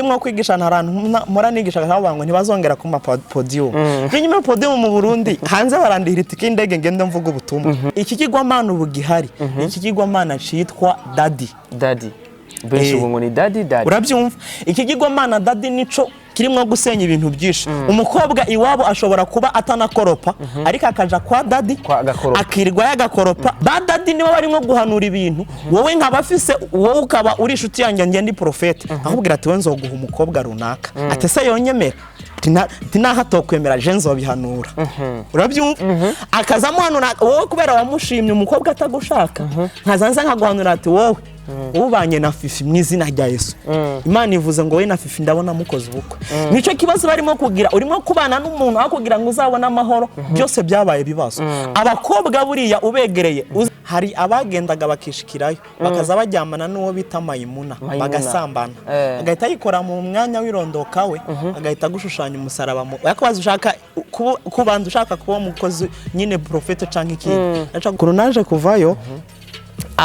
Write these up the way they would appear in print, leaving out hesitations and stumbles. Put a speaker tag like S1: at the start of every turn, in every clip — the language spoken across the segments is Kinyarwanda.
S1: Mwo kwigisha ntarantu mora nigisha abantu ntibazongera ku podium. Nyuma podium mu Burundi hanze barandihira itike indege ngende mvuga ubutumwa. Iki kigwamana ubugihari. Iki kigwamana citwa Daddy.
S2: Benshi ngo ni Daddy.
S1: Urabyumva? Iki kigwamana Daddy nico kirimwo gusenya ibintu byinshi. Umukobwa iwabo ashobora kuba atanakoropa ariko akaja kwa Daddy akirirwa yagakoropa. Ba Daddy nibo barimo guhanura ibintu. Wowe nkabafise wowe ukaba uri inshuti yanjye ngende profete. Ahubwira ati wenzo guha umukobwa runaka. Ate se yonyemera. Tina hatokwemera je nzobihanura. Urabyumva? Akazamuhanura wowe kubera wamushimye umukobwa atagushaka. Nkazanza nkaguhanura ati wowe ubanye na Fifi mwizina rya Yesu. Imana ivuze ngo we na Fifi ndabona mukoze ubukwe. Nico kibazo barimo kugira urimo kubana n'umuntu akugira ngo uzabona amahoro byose byabaye bibazo. Abakobwa buriya ubegereye hari abagendaga bakishikirayo bakaza bajyamana n'uwo bita Mayimuna bagasambana. Agahita yikora mu mwanya wirondoka we agahita gushushanya umusaraba mu yakabaza ushaka kubanza ushaka kuba mukozi nyine profete canke iki. Aca kurunaje kuvayo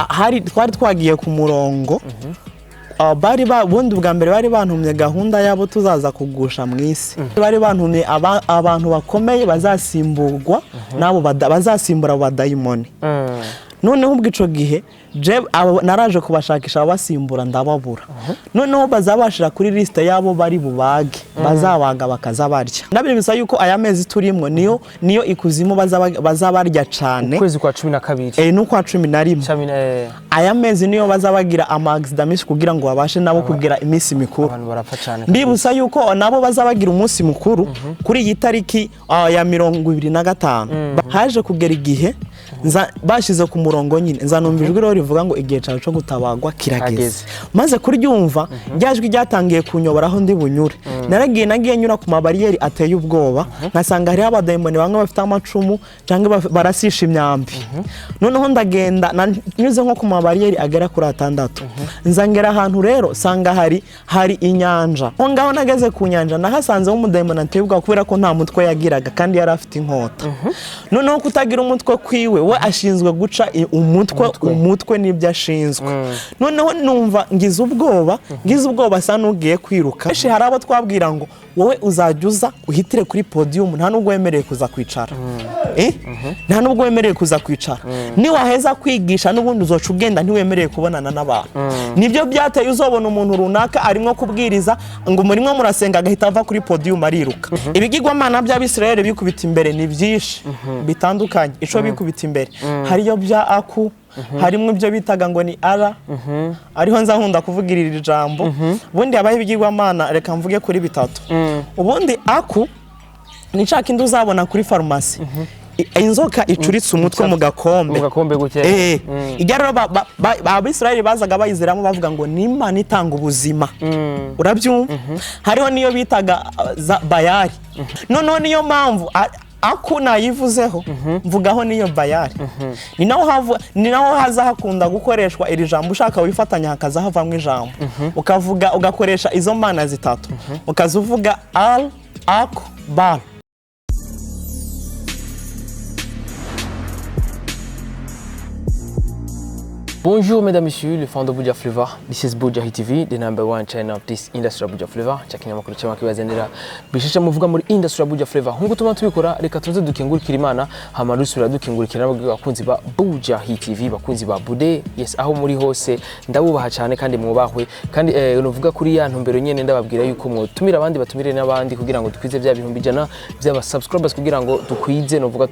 S1: hari twari twagiye ku murongo bari bundi bwa mbere bari bantumye gahunda yabo tuzaza kugusha mwisi bari bantumye abantu bakomeye bazasimburwa nabo bazasimbura abadayimoni noneho ubwico gihe je naraje kubashakisha abasimbura ndababura noneho bazabashira kuri liste yabo bari bubage bazabaga bakazabarya nabiri bisa yuko aya mezi turimwe niyo ikuzimu bazabarya cyane
S2: kwezi kwa 12
S1: no kwa 11 aya mezi niyo bazabagira amagdamish kugira ngo babashe nabo kugira iminsi mikuru
S2: abantu barapfa cyane
S1: ndibusa yuko nabo bazabagira umunsi mukuru kuri iyi tariki ya 25 haje kugera igihe bashize ku murongo nyine nzanumvijwe rero rivuga ngo igihe cyawe cyo gutabagwa kirageze maze kuryumva ryajwi ryatangiye kunyoboraho ndi bunyure nagiye nyura ku mabariyeri ateye ubwoba nkasanga hari abadayimoni bamwe bafite amacumu cyangwa barasisha imyambi noneho ndagenda nyuze nko ku mabariyeri agera kuri 6 nzangera ahantu rero sanga hari inyanja ho ngaho nageze ku nyanja nahasanze umudayimoni ateye ubwoba kubera ko nta mutwe yagiraga kandi yari afite inkota noneho kutagira umutwe kwiwe we ashinzwe guca umutwe nibyo ashinzwe noneho numva ngize ubwoba sa nugiye kwiruka eshi hari abo twabwira ngo wowe uzajuza uhitire kuri podium nta nubwo wemereye kuza kwicara nta nubwo wemereye kuza kwicara ni waheza kwigisha n'ubundi uzoca ugenda ntiwemereye kubonana n'abantu nibyo byateye uzobona umuntu runaka arimo kubwiriza ngo murimo murasenga agahita ava kuri podium ariruka ibigirwamana by'Abisirayeli bikubita imbere ni byinshi bitandukanye ico bikubita imbere hariyo bya aku harimo ibyo bitaga ngo ni ara ariho nzankunda kuvugirira ijambo ubundi abaye ibigirwamana reka mvuge kuri bitatu ubundi aku ni cakindi uzabona kuri farumasi inzoka icuritse umutwe mu gakombe
S2: guke
S1: igararo Abisirayeli bazaga bayizeramo bavuga ngo ni Imana itanga ubuzima urabyumva hariho niyo bitaga bayari noneho niyo mpamvu aku nayivuzeho mvugaho niyo bayari ni naho haza hakunda gukoreshwa iri jambo ushaka wifatanya hakaza havamwe ijambo ugakoresha izo mana zitatu ukazuvuga al ak bal.
S2: Bonjour mesdames et messieurs, le fan de Buja Flavor. This is Buja TV, the #1 channel of this industry Buja Flavor. Chakina makuru cyangwa kibazendera bishisha muvuga muri industry Buja Flavor. Nkuko tuma tubikora reka tuze dukingurikira Imana hama rusura dukingurikira abakunzi ba Buja TV bakunzi ba Bude. Yes, aho muri hose ndabubaha cyane kandi mwubahwe kandi unovuga kuri ya ntumbero nyene ndababwira yuko mwotumira abandi batumire n'abandi kugira ngo dukwize bya bihumbi jana by'aba subscribers kugira ngo dukwize novuga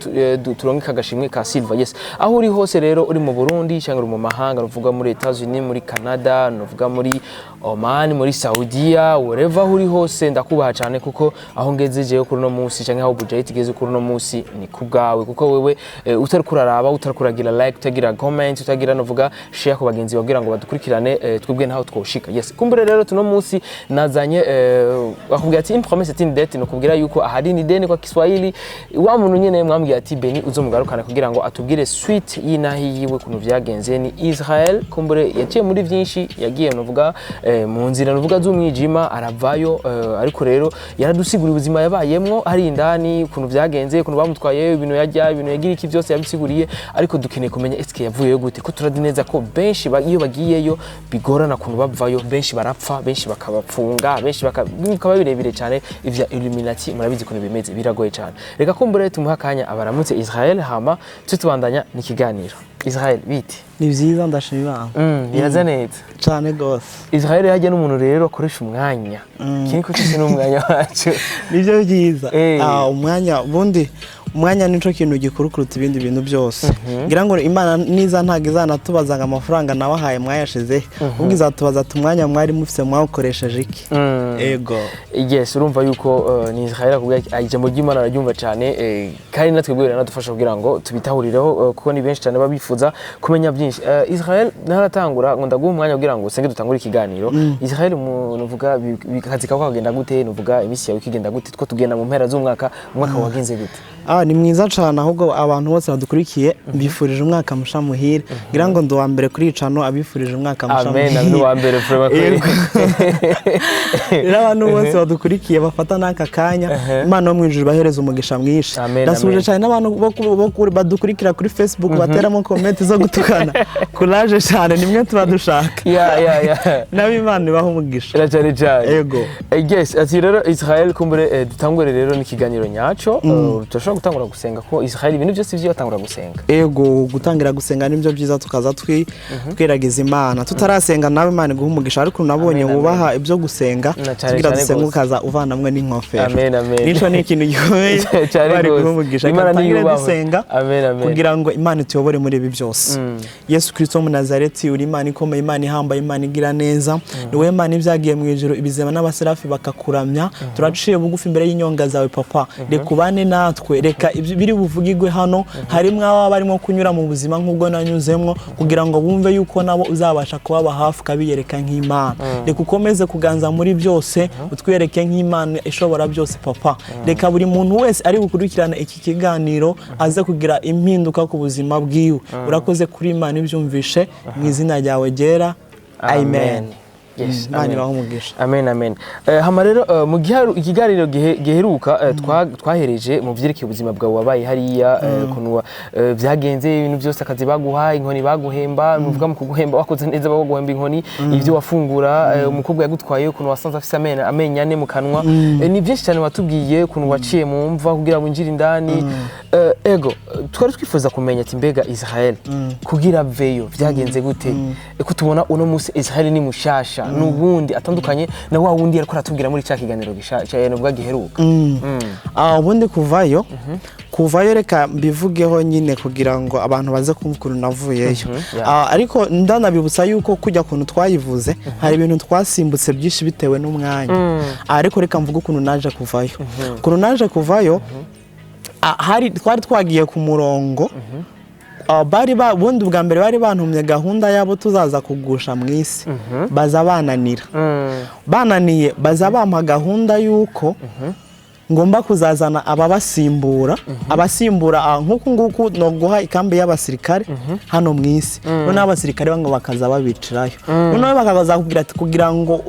S2: turonke kagashimwe ka silver. Yes, aho uri hose rero uri mu Burundi cyangwa mu mahanga nuvuga muri Etats-Unis muri Canada nuvuga muri Oman muri Saudiya wherever uri hose ndakubaha cyane kuko aho ngezeje kuri no munsi cyangwa aho Buja itigeze kuri no munsi ni kubgawe kuko wewe utari kuraraba utari kuragira like utagira comment utagira nuvuga share ku bagenzi bagira ngo badukurikirane twebwe naho twoshika. Yes, kumbure rero tuno munsi nazanye bakubwira ati promesse est une dette no kubwira yuko ahari ni deni kwa Kiswahili wa muntu nyene mwambwiye ati Beni uzomugarukana kugira ngo atubwire suite y'inahi yiwe kuntu vyagenze ni Israel kumbure yaciye muri byinshi yagiye nuvuga mu nzira nuvuga z'umwijima aravayo ariko rero yaradusigura ubuzima yabayemwo hari indani ukuntu byagenze ukuntu bamutwaye ibintu yajya ibintu yagira iki byose yabisiguriye ariko dukeneye kumenya eske yavuyeyo gute ko turadi neza ko benshi iyo bagiyeyo bigorana kuntu bavayo benshi barapfa benshi bakabapfunga benshi bakaba birebire cyane ivya Illuminati murabizi kuntu bimeze biragoye cyane reka kumbure tumuha kanya abaramutse Israel hama tutubandanya n'ikiganiro Israel biti
S1: ni vyiza ndashima
S2: biraza neza
S1: cyane gose
S2: Israel yajya n'umuntu rero akoresha umwanya kiniko cyose n'umwanya wacu
S1: nivyo vyiza umwanya bundi umwanya nico kintu gikuru kuruta ibindi bintu byose ngira ngo Imana niza ntago izanatubazaga amafaranga nawahaye mwayashize ubwo izatubaza tumwanya mwari mufise mwawukoresheje iki ego
S2: yes urumva yuko ni Israel kubwa ijambo ry'Imana araryumva cyane kandi natwe bwira nadufasha kugira ngo tubitahurireho kuko ni benshi cyane babifuza kumenya byinshi Israel naratangura ngo ndaguha umwanya kugira ngo senge dutangure ikiganiro Israel nuvuga bikazi kako kagenda gute nuvuga imisi yawe kigenda gute two tugenda mu mpera z'umwaka wagenze gute
S1: ni mwiza cyane ahubwo abantu bose badukurikiye mbifurije umwaka musha muhire ngira ngo ndo wa mbere kuri icano abifurije umwaka musha muhire
S2: amen wa mbere vraiment
S1: abantu bose badukurikiye bafata naka kanya Imana yo mwijuru bahereza umugisha mwinshi ndasubije cyane n'abantu bo badukurikira kuri Facebook bateramo comment zo gutukana courage cyane nimwe tubadushaka nabi Imana ibaho umugisha
S2: cyane cyane
S1: yego
S2: yes ati rero Israel kumbure dutangure rero n'ikiganiro nyaco turashobora gutangura gusenga ko Israel ibintu byose byo batangura gusenga
S1: ego gutangira gusenga nibyo byiza tukaza twiragiza Imana tutarasenga nawe Imana iguha umugisha ariko nabonye wubaha ibyo gusenga tugira dusenga ukaza uvanamwe n'inkofero
S2: amen amen
S1: nico ni ikintu gikomeye bari guha umugisha
S2: Imana niyo
S1: dusenga kugira ngo Imana tuyobore muri ibi byose Yesu Kristo mu Nazareti uri Imana ikomeye Imana ihamba Imana igira neza niwe Imana ibyagiye mu ijuru ibizema n'abaserafi bakakuramya turaciye bugufi imbere y'inyonga zawe papa rekubane natwe reka biri buvugirwe hano harimwe aba barimo kunyura mu buzima nk'ubwo nanyuzemwo kugira ngo bumve yuko nabo uzabasha kubaba hafi kabiyereka nk'Imana reka ukomeze kuganza muri byose utwereke nk'Imana ishobora byose papa reka buri muntu wese ari gukurikirana iki kiganiro aze kugira impinduka ku buzima bwiwe urakoze kuri Imana ibyumvishe mu izina ryawe gera amen
S2: yes
S1: Imana ibaho umugisha
S2: amen amen hama rero mu ikiganiro giheruka twahereje mu vyerekeye ubuzima bwawe wabaye hariya kunwa byagenze ibintu byose akazi baguha inkoni baguhemba nuvuga mu kuguhemba wakoze neza baguhemba inkoni ivyo wafungura umukobwa yagutwaye kunwa wasanze afise amenya ane mu kanwa ni byinshi cyane watubwiye kunwa waciye mu mva kugira winjire indani ego twari twifuza kumenya ati mbega Israel kugira veyo byagenze gute ko tubona uno musi Israel ni mushasha nubundi atandukanye na wa wundi ariko aratubwira muri cya kiganiro gishaje nubwo giheruka
S1: ubundi kuvayo reka mbivugeho nyine kugira ngo abantu baze kumukuru navuyeyo ariko ndanabibutsa yuko kujya kuntu twayivuze hari ibintu twasimbutse byinshi bitewe n'umwanya ariko reka mvuga ukuntu naje kuvayo twari twagiye ku murongo bundi bwa mbere bari bantumye gahunda yabo tuzaza kugusha mu isi baza bananiye baza bampa gahunda yuko ngomba kuzazana abasimbura nk'uku nguku no guha ikambi y'abasirikare hano mu isi none abasirikare bango bakaza babicirayo none bakaza kugira ati kugira ngo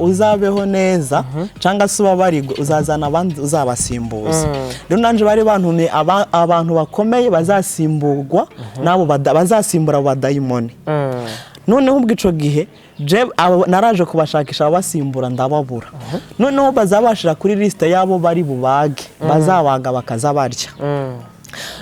S1: uzabeho neza cyangwa se ubabarigwe uzazana abandi uzabasimbuza rero nanje bari bantumye abantu bakomeye bazasimburwa nabo bazasimbura abadayimoni noneho ubwico gihe naraje kubashakisha abasimbura ndababura noneho bazabashira kuri liste yabo bari bubage bazabaga bakaza barya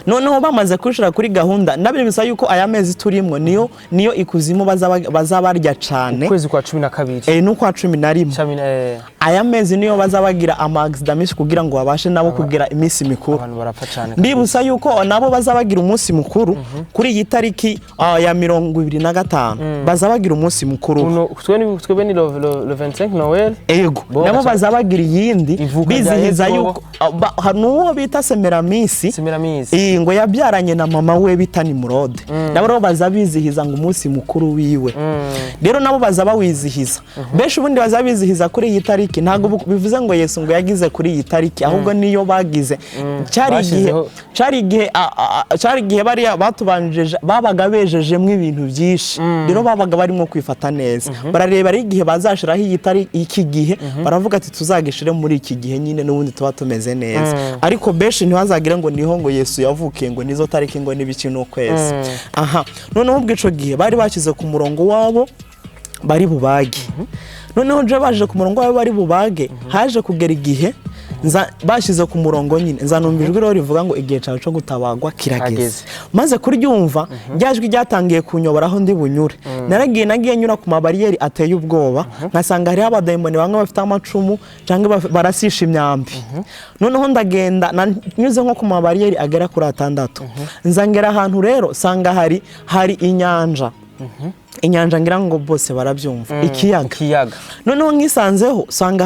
S1: noneho bamaze kushira kuri gahunda nabiribisa yuko aya mezi turimo niyo ikuzimu bazabarya cyane
S2: ukwezi kwa 12
S1: no kwa 11 aya mezi niyo bazabagira amagdamish kugira ngo babashe nabo kugira imisi mikuru
S2: abantu barapfa cyane
S1: ndibusa yuko nabo bazabagira umunsi mukuru kuri iyi tariki ya 25 bazabagira umunsi mukuru
S2: twebwe ni le 25 Noel
S1: ego nabo bazabagira yindi bizihiza yuko nuwo bita Semeramisi ngo yabyaranye na mama we bita Nimrode nabo baza bizihiza ngo umunsi mukuru wiwe rero nabo baza bawizihiza benshi ubundi baza bizihiza kuri iyi tariki ntago bivuze ngo Yesu ngo yagize kuri iyi tariki ahubwo niyo bagize cyari igihe bari batubanjeje babaga bejejemwe ibintu byinshi rero babaga barimo kwifata neza barareba ari igihe bazashiraho iyi tariki iki gihe baravuga ati tuzagishire muri iki gihe nyine n'ubundi tuba tumeze neza ariko benshi ntibazagira ngo niho ngo Yesu yavukiye ngo nizo tariki ngo nibiki n'ukwezi noneho ubwo gihe bari bakize ku murongo wabo bari bubage noneho je baje ku murongo wabo bari bubage haje kugera igihe bashize ku murongo nyine nzanumvijwe rero rivuga ngo igihe cyawe cyo gutabagwa kirageze maze kuryumva ryajwi ryatangiye kunyoboraho ndi bunyure nagiye nyura ku mabariyeri ateye ubwoba nkasanga hari abadayimoni bamwe bafite amacumu cyangwa barasisha imyambi noneho ndagenda nyuze nko ku mabariyeri agera kuri 6 nzangera ahantu rero sanga hari inyanja ngira ngo bose barabyumva ikiyaga noneho ngisanzeho sanga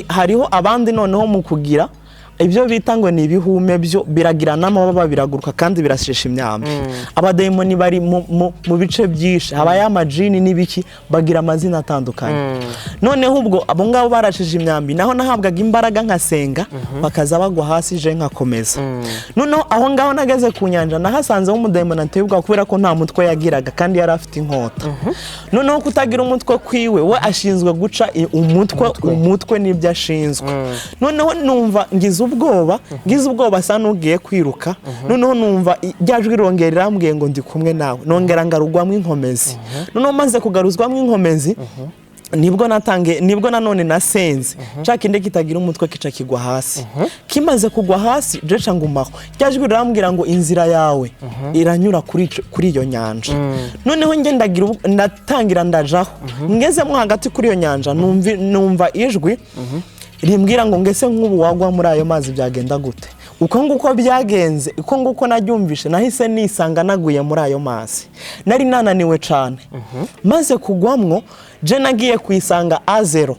S1: hariho abandi noneho mu kugira ibyo bita ngo ni ibihume byo biragira n'amababa biraguruka kandi birashisha imyambi abadayimoni bari mu bice byinshi habaye amajini n'ibiki bagira amazina atandukanye noneho ubwo abo ngabo barashije imyambi naho nahabwaga imbaraga nkasenga bakaza bagwa hasi je nkakomeza noneho aho ngaho nageze ku nyanja nahasanzeho umudayimoni ateye ubwoba kubera ko nta mutwe yagiraga kandi yari afite inkota noneho kutagira umutwe kwiwe we ashinzwe guca umutwe n'ibyo ashinzwe noneho numva ngize ubwoba asa n'ugiye kwiruka noneho numva ryajwi rongera rirambwiye ngo ndi kumwe nawe nongera ngarugwamo inkomezi noneho maze kugaruzwamo inkomezi nibwo nanone nasenze nshaka inde kitagira umutwe kica kigwa hasi kimaze kugwa hasi jeca ngumaho ryajwi rirambwira ngo inzira yawe iranyura kuri iyo nyanja noneho nge ndatangira ndajaho ngezemo hagati kuri iyo nyanja numva ijwi rimbwira ngo ngese nk'ubu wagwa muri ayo mazi byagenda gute uko nguko byagenze uko nguko naryumvishe nahise nisanga naguye muri ayo mazi nari nananiwe cyane maze kugwamwo je nagiye kwisanga A0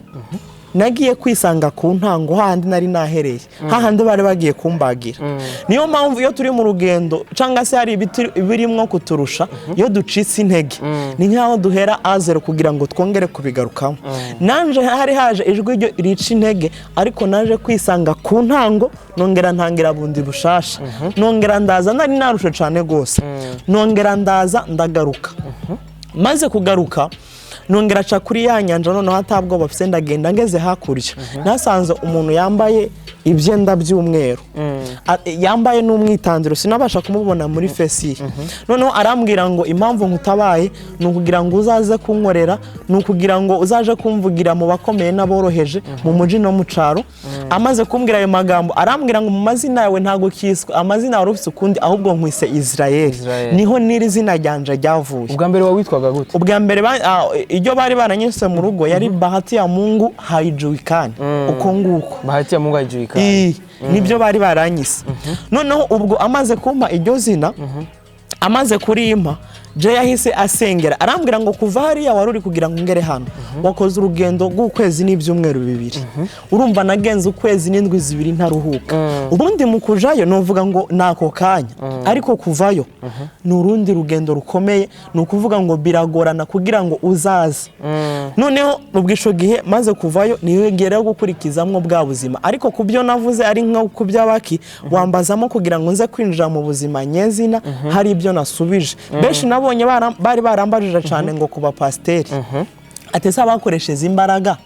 S1: nagiye kwisanga ku ntango handi nari nahereye hahandi bari bagiye kumbagira niyo mpamvu iyo turi mu rugendo cyangwa se hari ibiti birimwo kuturusha iyo ducitse intege ni nkaho duhera A0 kugira ngo twongere kubigarukamo nanje hari haje ijwi ryo rica intege ariko naje kwisanga ku ntango nongera ntangira bundi bushasha nongera ndaza nari narushe cyane gose nongera ndaza ndagaruka maze kugaruka nongera aca kuri ya nyanja noneho atabwo bafise ndagenda ngeze hakurya nasanze umuntu yambaye ibyenda by'umweru yambaye n'umwitandiro sinabasha kumubona muri fesi noneho arambwira ngo impamvu nkutabaye nukugira ngo uzaze kunkorera nukugira ngo uzaje kumvugira mu bakomeye n'aboroheje mu muji no mu caro amaze kumbwira ayo magambo arambwira ngo mu mazina yawe ntago kiswe amazina yawe ufise ukundi ahubwo nkwise Israel niho niri zina ryanje ryavuye
S2: ubwa mbere witwaga gute
S1: ubwa mbere iryo bari baranyise mu rugo yari Bahati ya Mungu haijulikani uko nguko
S2: Bahati ya Mungu haijulikani
S1: nibyo bari baranyise noneho ubwo amaze kumpa iryo zina amaze kurimpa je yahise asengera arambwira ngo kuva hariya waruri kugira ngo ngere hano wakoze urugendo rw'ukwezi n'ibyumweru 2 urumva nagenze ukwezi n'indwi 2 ntaruhuka ubundi mu kujayo novuga ngo nako kanya ariko kuvayo n'urundi rugendo rukomeye nukuvuga ngo biragorana kugira ngo uzaze noneho ubwisho gihe maze kuvayo niyegera gukurikizamwo bwa buzima ariko kubyo navuze ari nko kubyabaki wambazamo kugira ngo nze kwinjira mu buzima nyezina hari ibyo nasubije benshi nabonye bari barambajije cyane ngo kuba pasteri atesa bakoresheje imbaraga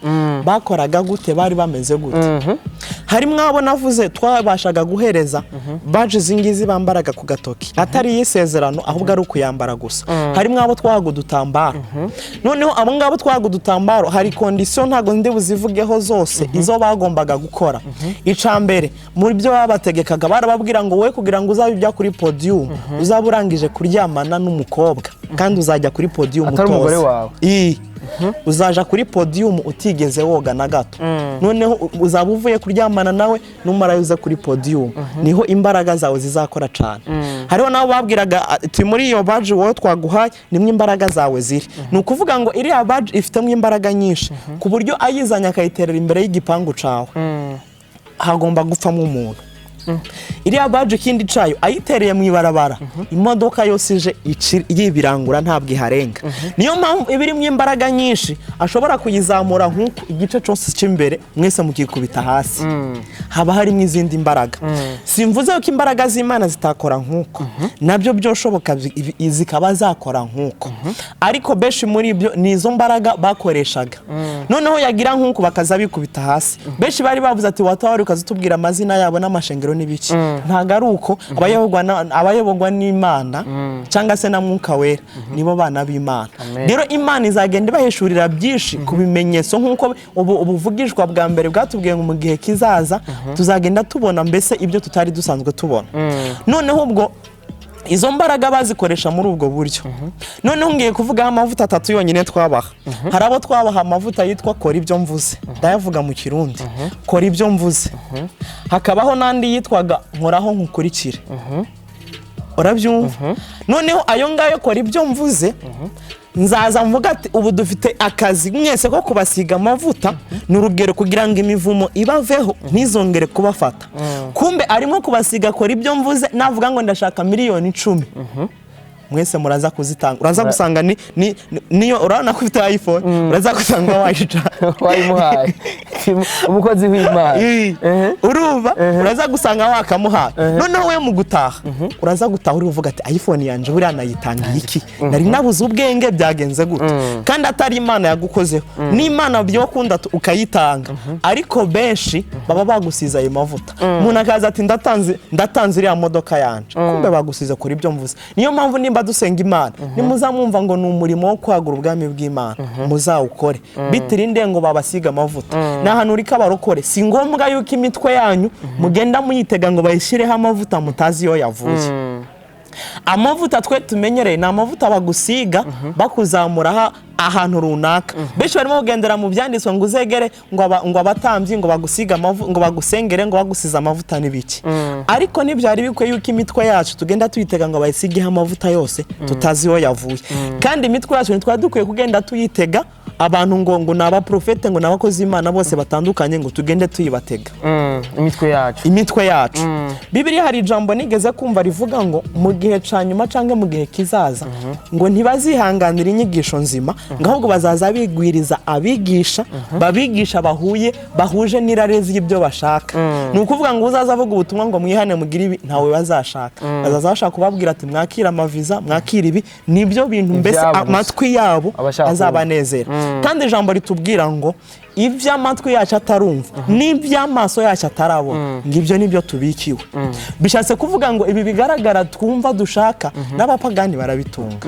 S1: bakoraga gute bari bameze gute hari mwabo navuze twabashaga guhereza baje zingizi bambaraga ku gatoki atari yisezerano ahubwo ari ukuyambara gusa hari mwabo twahaga udutambaro noneho abo ngabo twahaga udutambaro hari condition ntago ndi buzivugeho zose izo bagombaga gukora icambere muri byo babategekaga barababwira ngo we kugira ngo uzabijya kuri podium uzaburangije kuryamana n'umukobwa kandi uzajya kuri podium
S2: atari umugore wawe
S1: uzaja kuri podium utigeze woga na gato noneho uzaba uvuye kuryamana nawe numara yuze kuri podium niho imbaraga zawe zizakora cyane hariho nabo babwiraga ati muri iyo badge wowe twaguhaye nimwe imbaraga zawe ziri nukuvuga ngo iri badge ifitemo imbaraga nyinshi ku buryo ayizanya akayiterera imbere y'igipangu cawe hagomba gupfamo umuntu iriya baje ikindi cayo ayitereye mu ibarabara imodoka yose ije yibirangura ntabwo iharenga niyo mpamvu ibirimo imbaraga nyinshi ashobora kuyizamura nk'uko igice cyose cy'imbere mwese mukikubita hasi haba harimo izindi mbaraga simvuze ko imbaraga z'Imana zitakora nk'uko nabyo byoshoboka zikaba zakora nk'uko ariko beshi muri ibyo nizo mbaraga bakoreshaga noneho yagira nk'uko bakaza bikubita hasi beshi bari bavuze ati watawari ukazitubwira amazina yabo n'amashengero n'ibiki ntago ari uko abayobogwa n'Imana cyangwa se na Mwuka Wera nibo bana b'Imana rero Imana izagenda baheshurira byinshi ku bimenyetso nk'uko ubuvugishwa bwa mbere bwatubwiye ngo mu gihe kizaza tuzagenda tubona mbese ibyo tutari dusanzwe tubona noneho ubwo izo mbaraga bazikoresha muri ubwo buryo noneho ngiye kuvuga amavuta atatu yonyine twabaha hari abo twabaha amavuta yitwa kora ibyo mvuze ndayavuga mu Kirundi kora ibyo mvuze hakabaho nandi yitwaga nkoraho nkukurikire urabyumva noneho ayo ngayo kora ibyo mvuze nzaza mvuga ati ubu dufite akazi mwese ko kubasiga amavuta n'urugero kugira ngo imivumo ibaveho ntizongere kubafata kumbe arimo kubasiga kora ibyo mvuze navuga ngo ndashaka miliyoni 10 mwese muraza kuzitanga uraza gusanga niyo urana ko ufite iPhone uraza gusanga
S2: wayimuhaye umukozi w'Imana
S1: uruva uraza gusanga wakamuhaye noneho we mu gutaha uraza gutaha uri uvuga ati iPhone yanje buri anayitangiye iki nari nabuze ubwenge byagenze gute kandi atari Imana yagukozeho ni Imana byo kunda ukayitanga ariko benshi baba bagusiza ayo mavuta umuntu akaza ati ndatanze iriya modoka yanje kumbe bagusiza kuri ibyo mvuze niyo mpamvu nimba dusenga Imana nimuzamumva ngo ni umurimo wo kwagura ubwami bw'Imana muzawukore bitirinde ngo babasiga amavuta nahanuri kabarokore si ngombwa yuko imitwe yanyu mugenda muyitega ngo bayishireho amavuta mutazi yo yavuye amavuta twe tumenyereye na amavuta bagusiga bakuzamura ahantu runaka benshi barimo kugendera mu byanditswe ngo uzegere ngo abatambyi ngo bagusiga amavuta ngo bagusengere ngo bagusiza amavuta n'ibiki ariko nibyari bikwe yuko imitwe yacu tugenda tuyitega ngo bayisigeho amavuta yose tutazi yo yavuye kandi imitwe yacu ntitwa dukwiye kugenda tuyitega abantu ngo naba profete ngo nabakozi Imana bose batandukanye ngo tugende tuyibatega imitwe yacu Bibiliya hari ijambo nigeze kumva rivuga ngo mu gihe canyuma canke mu gihe kizaza ngo ntibazihanganira inyigisho nzima ngahubwo bazaza bigwiriza abigisha babigisha bahuje n'irarezi y'ibyo bashaka ni ukuvuga ngo uzaza avuga ubutumwa ngo mwihane mugira ibi ntawe bazashaka bazaza bashaka kubabwira ati mwakira amaviza mwakira ibi nibyo bintu mbese amatwi yabo azabanezera kandi ijambo ritubwira ngo ivy'amatwi yacu atarumva n'ivy'amaso yacu atarabona ngibyo nibyo tubikiwe bishatse kuvuga ngo ibi bigaragara twumva dushaka n'abapagani barabitunga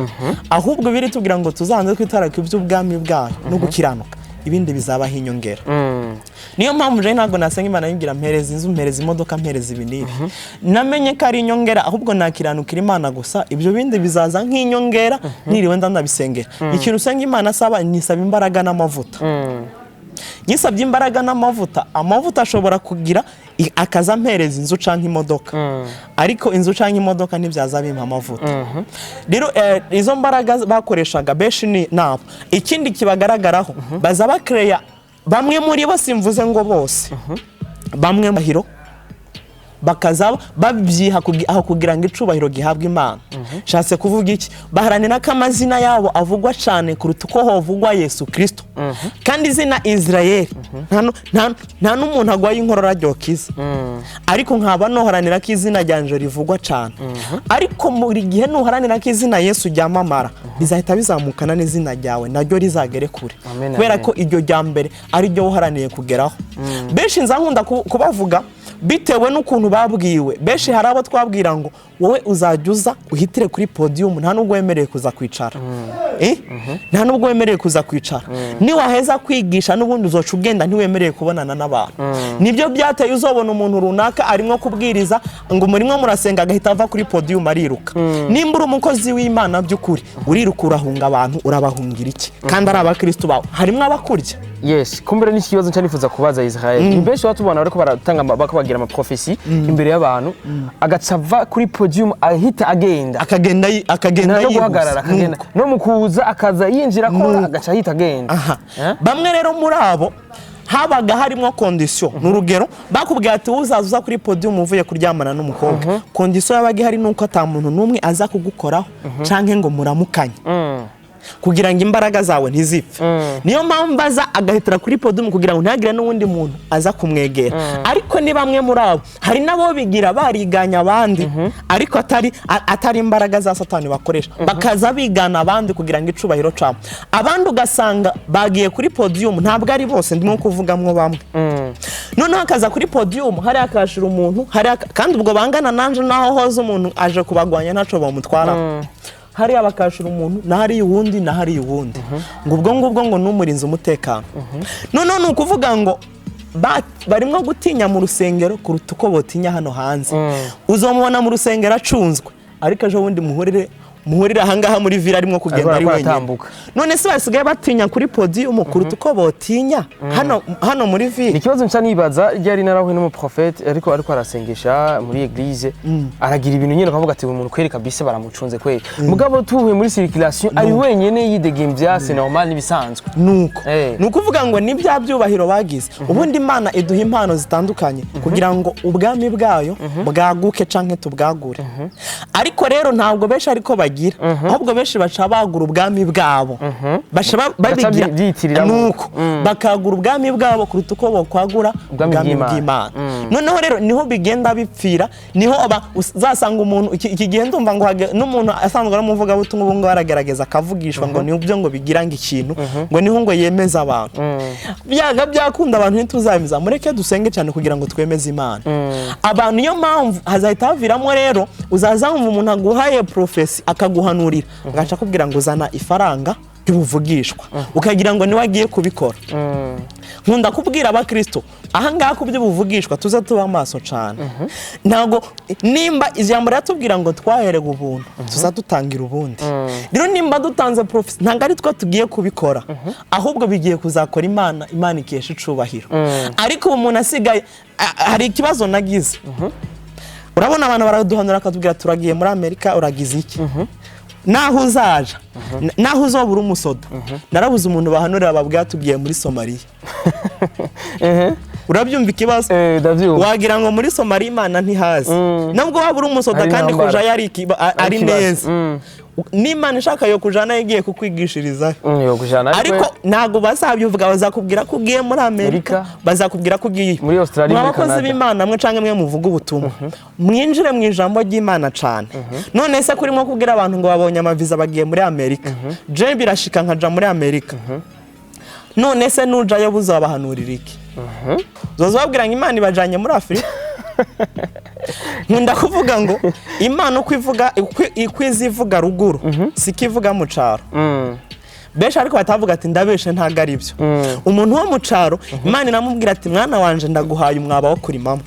S1: ahubwo biri tugira ngo tuzanze kwitaraka iby'ubwami bwayo no gukiranuka ibindi bizabaho inyongera niyo mpamvu je ntago nasenga Imana yingira mpereza inzu mpereza imodoka mpereza ibinini namenye ko ari inyongera ahubwo nakiranukira Imana gusa ibyo bindi bizaza nk'inyongera niriwe ndandabisengera ikintu usenga Imana asaba nisaba imbaraga n'amavuta nyisabye imbaraga n'amavuta amavuta ashobora kugira akaza mpereza inzu canke imodoka ariko inzu canke imodoka nibyaza bimpa amavuta rero izo mbaraga bakoreshaga beshi ni nabo ikindi kibagaragaraho baza bakreya bamwe muri bo simvuze ngo bose bamwe mahiro bakaza babyiha aho kugira ngo icubahiro gihabwe Imana shatse kuvuga iki baharanira ko amazina yabo avugwa cyane kuruta uko hovugwa Yesu Kristo kandi izina Israel nta n'umuntu agwaye inkorora ryokiza ariko nkaba noharanira ko izina ryanje rivugwa cyane ariko muri gihe noharanira ko izina Yesu ryamamara bizahita bizamukana n'izina ryawe naryo rizagere kure kubera ko iryo rya mbere ari ryo uharaniye kugeraho benshi nzankunda kubavuga bitewe n'ukuntu babwiwe benshi hari abo twabwira ngo wowe uzajya uhitire kuri podium nta nubwo wemereye kuza kwicara nta nubwo wemereye kuza kwicara niwaheza kwigisha n'ubundi uzoca ugenda ntiwemereye kubonana n'abantu nibyo byateye uzobona umuntu runaka arimo kubwiriza ngo murimo murasenga agahita ava kuri podium ariruka nimba uri umukozi w'Imana by'ukuri uriruka urahunga abantu urabahungira iki kandi ari abakristo bawe harimo abakurya
S2: yes kumbere n'ikibazo cyanifuza kubaza Israel ni benshi batubona ariko baratanga bakabagira ama prophecy imbere y'abantu agacava kuri podium ahita akagenda no guhagarara akagenda no mukuza akaza yinjira ko agaca ahita agenda
S1: bamwe rero muri abo habaga harimo condition n'urugero bakubwiye ati uzaza kuri podium uvuye kuryamana n'umukobwa condition yabaga hari nuko atamuntu numwe aza kugukoraho canke ngo muramukanye kugira ngo imbaraga zawe ntizipfe niyo mpamvu aza agahitira kuri podium kugira ngo ntagire n'uwundi muntu aza kumwegera ariko ni bamwe muri abo hari nabo bigira bariganya abandi ariko atari imbaraga za satani bakoresha bakaza bigana abandi kugira ngo icubahiro cabo abandi ugasanga bagiye kuri podium ntabwo ari bose ndimo kuvugamwo bamwe noneho akaza kuri podium hari akashira umuntu kandi ubwo bangana nanje naho hoze umuntu aje kubagwanya ntaco bamutwara hari abakashira umuntu na hari uwundi na hari uwundi ngo ubwo ngo numurinze umutekano none nukuvuga ngo barimo gutinya mu rusengero kuruta uko botinya hano hanze uzomubona mu rusengero acunzwe ariko aje wundi muhurira ahangaha muri villa arimo kugenda ari wenyine none se basigaye batinya kuri podium kuruta uko botinya hano muri villa
S2: ikibazo nca nibaza ryari narahuye n'umuprofete ariko arasengesha muri eglise aragira ibintu nyine akavuga ati umuntu kweri kabisa baramucunze kweri mugabo tuhuye muri circulation ari wenyene yidegembya c'est normal nibisanzwe
S1: nuko uvuga ngo ni bya byubahiro bagize ubundi Imana iduha impano zitandukanye kugira ngo ubwami bwayo bwaguke canke tubwagure ariko rero ntabwo benshi ariko ahubwo benshi baca bagura ubwami bwabo babigira nuko bakagura ubwami bwabo kuruta uko bokwagura ubwami bw'Imana noneho rero niho bigenda bipfira niho uzasanga umuntu iki gihe ndumva ngo n'umuntu asanzwe aramuvuga butumwa ubu ngo aragerageza akavugishwa ngo ni byo ngo bigiranga ikintu ngo niho ngo yemeza abantu byakunda abantu ntituzamiza mureke dusenge cyane kugira ngo twemeze Imana abantu niyo mpamvu hazahita haviramo rero uzazamva umuntu aguhaye profesi akaguhanurira ngaca kubwira ngo uzana ifaranga y'ubuvugishwa ukagira ngo niwe agiye kubikora nkunda kubwira abakristo ahangaha ku by'ubuvugishwa tuza tuba amaso cyane ntago nimba ijambo ratubwira ngo twaherega ubuntu tuza dutangira ubundi rero nimba dutanze profesi ntago ari twa tugiye kubikora ahubwo bigiye kuzakora Imana ikesha icubahiro ariko umuntu asigaye hari ikibazo nagize urabona abantu baraduhanura akatubwira turagiye muri Amerika uragize iki naho uzaja naho uzobura umusoda narabuze umuntu bahanurira babwira tugiye muri Somalia urabyumva ikibazo wagira ngo muri Somalia Imana ntihazi nabwo wabura umusoda kandi kuja yari ari neza n'Imana ishaka yo kujana yagiye kukwigishiriza ariko ntago bazabyuvuga bazakubwira ko ugiye muri Amerika bazakubwira ko ugiye
S2: muri Australia muri Canada
S1: abakozi b'Imana mwe canke mwe muvuga ubutumwa mwinjire mu ijambo ry'Imana cyane none se kurimo kubwira abantu ngo babonye amaviza bagiye muri Amerika je birashika nkaja muri Amerika none se nuja yo buzabahanurira iki zozababwira ngo Imana ibajanye muri Afrika nkunda kuvuga ngo Imana uko ivuga ruguru sikivuga mu caro benshi ariko batavuga ati ndabeshe ntago ari byo umuntu wo mu caro Imana inamubwira ati mwana wanje ndaguhaye umwaba wo kurimamo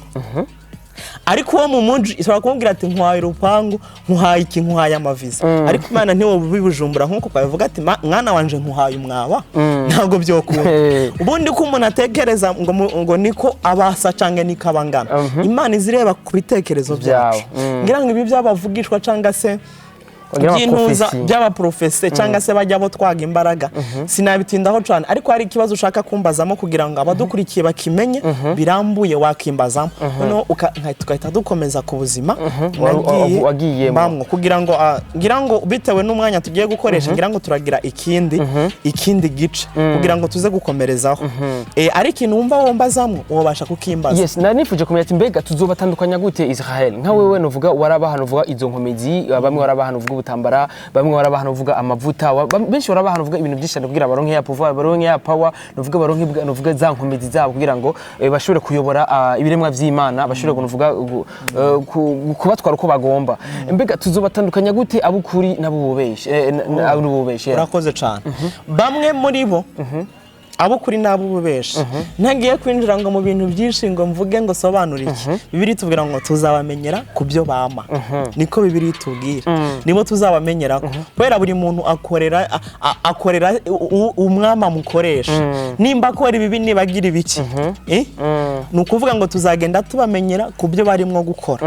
S1: ariko uwo mu muji ishobora kumubwira ati nkwaye urupangu nkuhaye iki nkuhaye amaviza ariko Imana ntiwo bibujumbura nkuko bavuga ati mwana wanje nkuhaye umwaba ntago byokunda ubundi ko umuntu atekereza ngo niko abasa cange niko abangana Imana izireba ku bitekerezo byacu ngira ngo ibi byabavugishwa canga se by'intuza by'abaprofese cyangwa se bajya bo twaga imbaraga sinabitindaho cyane ariko hari ikibazo ushaka kumbazamo kugira ngo abadukurikiye bakimenye birambuye wakimbazamo noneho tukahita dukomeza ku buzima wagiyemo kugira ngo ngira ngo bitewe n'umwanya tugiye gukoresha ngira ngo turagira ikindi gice kugira ngo tuze gukomerezaho ari ikintu wumva wombazamo wobasha kukimbaza
S2: yes nanifuje kumenya ati mbega tuzobatandukanya gute Israel nka wewe novuga warabahana uvuga izo nkomezi bamwe warabahana uvuga tambara bamwe warabahana uvuga amavuta benshi warabahana uvuga ibintu byinshi kugira baronke ya pouvoir baronke ya power nuvuga baronke nuvuga za nkomezi zabo kugira ngo bashobore kuyobora ibiremwa vy'Imana bashobore kuvuga kubatwara uko bagomba mbega tuzobatandukanya gute abukuri n'abububeshe
S1: urakoze cyane bamwe muri bo abo kuri nabo bubesha ntagiye kwinjira ngo mu bintu byinshi ngo mvuge ngo sobanura iki bibiri tubwira ngo tuzabamenyera ku byo bama niko bibiri tubwira nibo tuzabamenyera kubera buri muntu akorera umwama mukoresha nimba akora ibibi nibagira ibiki ni ukuvuga ngo tuzagenda tubamenyera ku byo barimo gukora.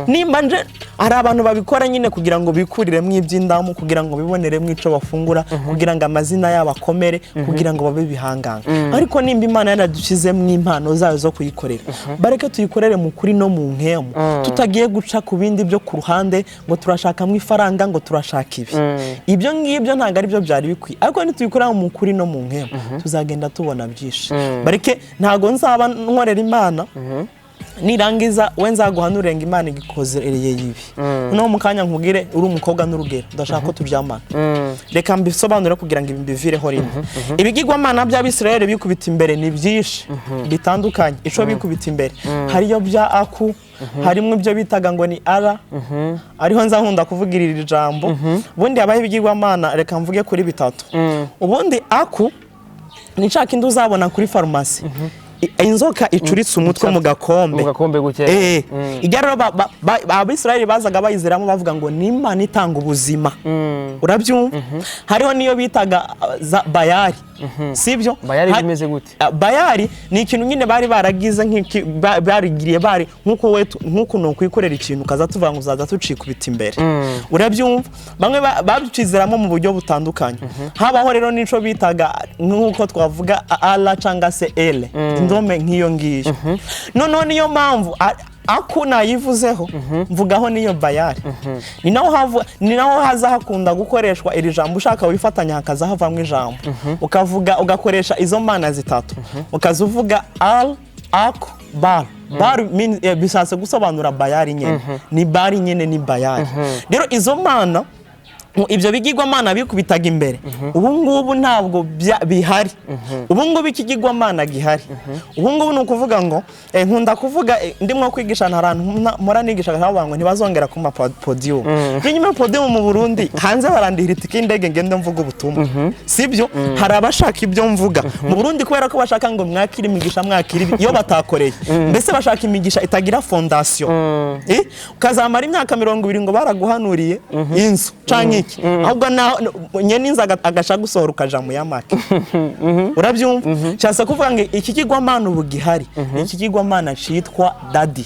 S1: Nimba nje hari abantu babikora nyine kugira ngo bikuriremo iby'indamu, kugira ngo biboneremo ico bafungura, kugira ngo amazina yabo akomere, kugira ngo babe bihanganga. Ariko nimba Imana yaradushyizemo impano zayo zo kuyikorera, bareke tuyikorere mu kuri no mu nkemu, tutagiye guca ku bindi byo ku ruhande ngo turashakamo ifaranga, ngo turashaka ibi. Ibyo ngibyo ntabwo ari byo byari bikwiye, ariko nituyikorera mu kuri no mu nkemu tuzagenda tubona byinshi. Bareke ntago nzaba nkorera Imana nirangiza we nzaguhanurira ngo Imana igikozereye yibi. No mu kanya nkubwire uri umukobwa n'urugero ndashaka ko turyamana. Reka mbisobanure kugira ngo ibi mbivireho rimwe. Ibigirwamana by'Abisirayeli bikubita imbere ni byinshi bitandukanye. Ico bikubita imbere hariyo bya Aku, harimo ibyo bitaga ngo ni ara, ariho nzahunda kuvugirira ijambo. Ubundi habaho ibigirwamana, reka mvuge kuri bitatu. Ubundi Aku ni ca kindi uzabona kuri farumasi, inzoka icuritse umutwe mu gakombe
S2: guke.
S1: Igararo Abisirayeli bazaga bayiziramo bavuga ngo ni Imana itanga ubuzima. Urabyumva? Hariho niyo bitaga Bayari. Sibyo?
S2: Bayari bimeze gute?
S1: Bayari ni ikintu nyine bari baragize barigiriye bari nkuko no kwikorera ikintu kaza tuvuga ngo uzaza tucikubita imbere. Urabyumva? Bamwe babicizeramo mu buryo butandukanye. Habaho rero nico bitaga nkuko twavuga Allah cyangwa se ele, indome nk'iyo ngiyo. None niyo mpamvu Aku nayivuzeho mvugaho niyo Bayari. Ni naho haza hakunda gukoreshwa iri jambo ushaka wifatanya hakaza havamwe ijambo. Ugakoresha izo mana zitatu. Ukazuvuga Al, Aku, Bar. Bar bishatse gusobanura Bayari nyene. Ni Bari nyene ni Bayari. Rero izo mana ibyo bigirwamana bikubitaga imbere ubu ngubu ntabwo bihari. Ubu ngubu ikigirwamana gihari. Ubu ngubu ni ukuvuga ngo nkunda kuvuga ndimwo kwigisha ntarantu mora nigisha bavuga ngo ntibazongera ku podium. Nyuma podium mu Burundi hanze barandihira itike indege ngende mvuga ubutumwa. Sibyo? Hari abashaka ibyo mvuga mu Burundi kubera ko bashaka ngo mwakira imigisha mwakira iyo batakoreye. Mbese bashaka imigisha itagira fondation. Ukazamara imyaka 20 ngo baraguhanuriye inzu canke ahubwo nyene inzaga agasha gusohora ukaja mu yamake. Urabyumva? Cyase kuvuga ngo iki kigwamana ubu gihari. Iki kigwamana citwa Daddy.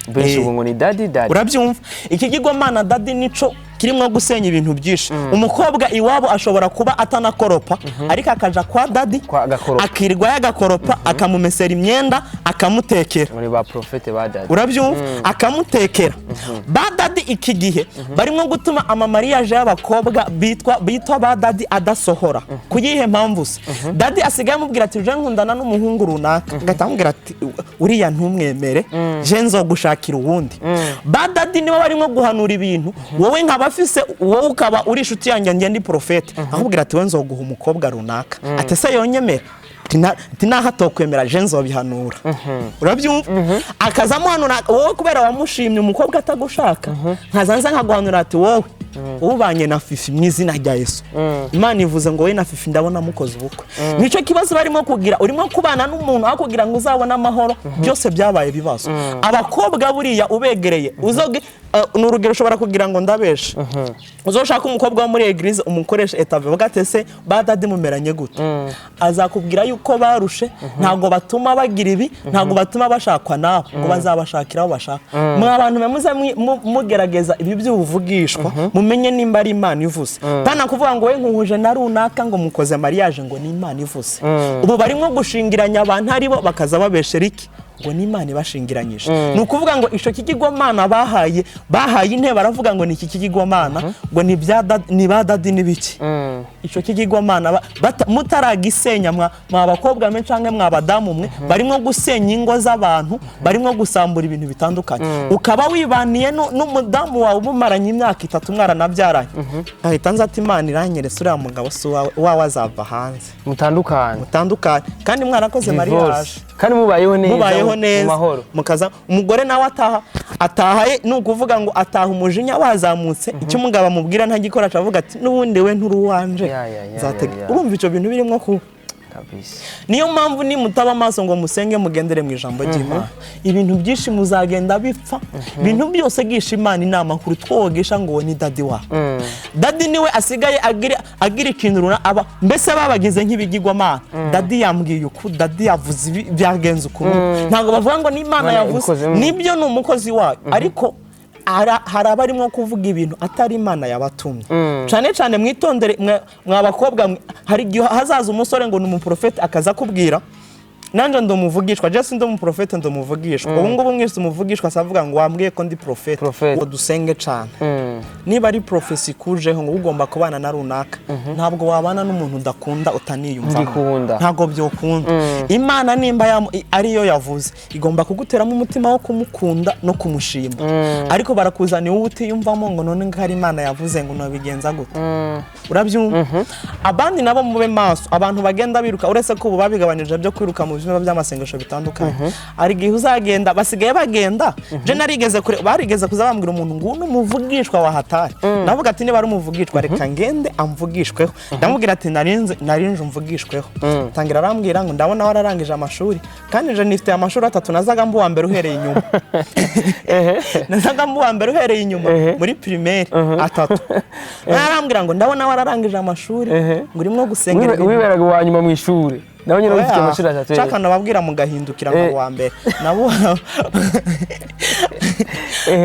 S2: Benshi ngo ni Daddy.
S1: Urabyumva? Iki kigwamana Daddy nico kirimo gusenya ibintu byinshi. Umukobwa iwabo ashobora kuba atanakoropa ariko akaja kwa Daddy akirwa yagakoropa, akamumesera imyenda, akamutekera.
S2: Muri ba profete ba Daddy.
S1: Urabyumva? Akamutekera. Ba Daddy iki gihe barimo gutuma amamariage y'abakobwa bitwa ba Daddy adasohora. Kuyihe mpamvu se? Daddy asigaye amubwira ati je nkundana n'umuhungu runaka, ngatamubwira ati uriya ntumwemere, je nzogushakira uwundi. Ba Daddy nibo barimo guhanura ibintu wowe nkabafise, wowe ukaba uri inshuti yanjye ndi profete, ahubwira ati we nzoguha umukobwa runaka. Ati se yonyemera? Tinaha tokwemera je nzobihanura. Urabyumva? Akazamuhanura wowe kubera wamushimye umukobwa atagushaka, nkazanza nkaguhanura ati wowe ubanye na Fifi mwizina rya Yesu. Imana ivuze ngo we na Fifi ndabona mukoze ubukwe. Nico kibazo barimo kugira, urimo kubana n'umuntu aho kugira ngo uzabone amahoro, byose byabaye bibazo. Abakobwa buriya ubegereye uzoge n'urugero ushobora kugira ngo ndabeshe. Uzoshaka umukobwa wo muri eglise umukoresha etave bagatese ba Daddy mumeranye gute. Azakubwira yuko barushe, ntago batuma bagira ibi, ntago batuma bashakwa nabo ngo bazabashakira aho bashaka. Mwa abantu bamuze mugerageza ibi by'ubuvugishwa mumenye nimba ari Imana ivuze. Tana kuvuga ngo we nkuhuje na runaka ngo mukoze mariage ngo ni Imana ivuze. Ubu barimo gushingiranya abantu aribo bakaza babeshera iki ngo ni Imana ibashingiranyije. Ni ukuvuga ngo ico kigirwamana bahaye intebe baravuga ngo ni iki kigirwamana ngo ni ba Daddy n'ibiki. Ico kigirwamana mutaragisenya mwa abakobwa mwe canke mwa abadamu mwe barimo gusenya ingo z'abantu, barimo gusambura ibintu bitandukanye. Ukaba wibaniye n'umudamu wawe umumaranye imyaka 3 mwaranabyaranye, ahita nza ati Imana iranyerese uriya mugabo so wawe azava hanze. Mutandukanye kandi mwarakoze mariage
S2: kandi mubayeho neza
S1: mukaza. Umugore nawe atahaye ni ukuvuga ngo ataha umujinya wazamutse, icyo umugabo amubwira ntagikora, acavuga ati n'ubundi we nturu wanje. Urumva ico bintu birimo ku
S2: kabisa.
S1: Niyo mpamvu ni mutaba amaso ngo musenge mugendere mu ijambo ry'Imana, ibintu byinshi muzagenda bipfa, ibintu byose gisha Imana inama kuri twogesha ngo ni dadi wa. Dadi niwe asigaye agira ikintu runa aba mbese babagize nk'ibigirwamana. Dadi yambwiye uku, dadi yavuze byagenze uku. Ntabwo bavuga ngo ni Imana yavuze, nibyo ni umukozi wayo, ariko hari abarimo kuvuga ibintu atari Imana yabatumye. Cyane cyane mwitondere mwabakobwa, hari igihe hazaza umusore ngo ni umuprofeti akaza kubwira nanje ndumuvugishwa, je sindi umuprofeti ndumuvugishwa. Ubu ngubu mwese umuvugishwa asavuga ngo wambwiye ko ndi profeti, ngo dusenge cyane. Niba ari profesi kujeho ngo ugomba kubana na runaka, ntabwo wabana n'umuntu udakunda utaniyumva, ntabwo byokunda. Imana nimba ariyo yavuze igomba kuguteramo umutima wo kumukunda no kumushima, ariko barakuzaniye wowe utiyumvamo ngo none ngari Imana yavuze ngo nabigenza gute. Urabyumva? Abandi nabo mube maso, abantu bagenda biruka uretse ko bubabigabanije byo kwiruka mu buzima by'amasengesho bitandukanye. Ari gihe uzagenda basigaye bagenda, je narigeze kure barigeze kuzabambwira umuntu ngo n'umuvugishwa wa hatari. Navuga ati niba ari umuvugishwa reka ngende amvugishweho. Ndamubwira ati narinje umvugishweho. Tangira arambwira ngo ndabona wararangije amashuri, kandi je nifite amashuri 3 nazaga mbu wa mbere uhereye inyuma. Nazaga mbu wa mbere uhereye inyuma muri primaire 3. Arambwira ngo ndabona wararangije amashuri, ngo urimo gusengera
S2: wiberaga wa nyuma mu ishuri. Nawe nyine ufite amashuri 3.
S1: Chaka nababwira mugahindukira ngo wa mbere. Nabo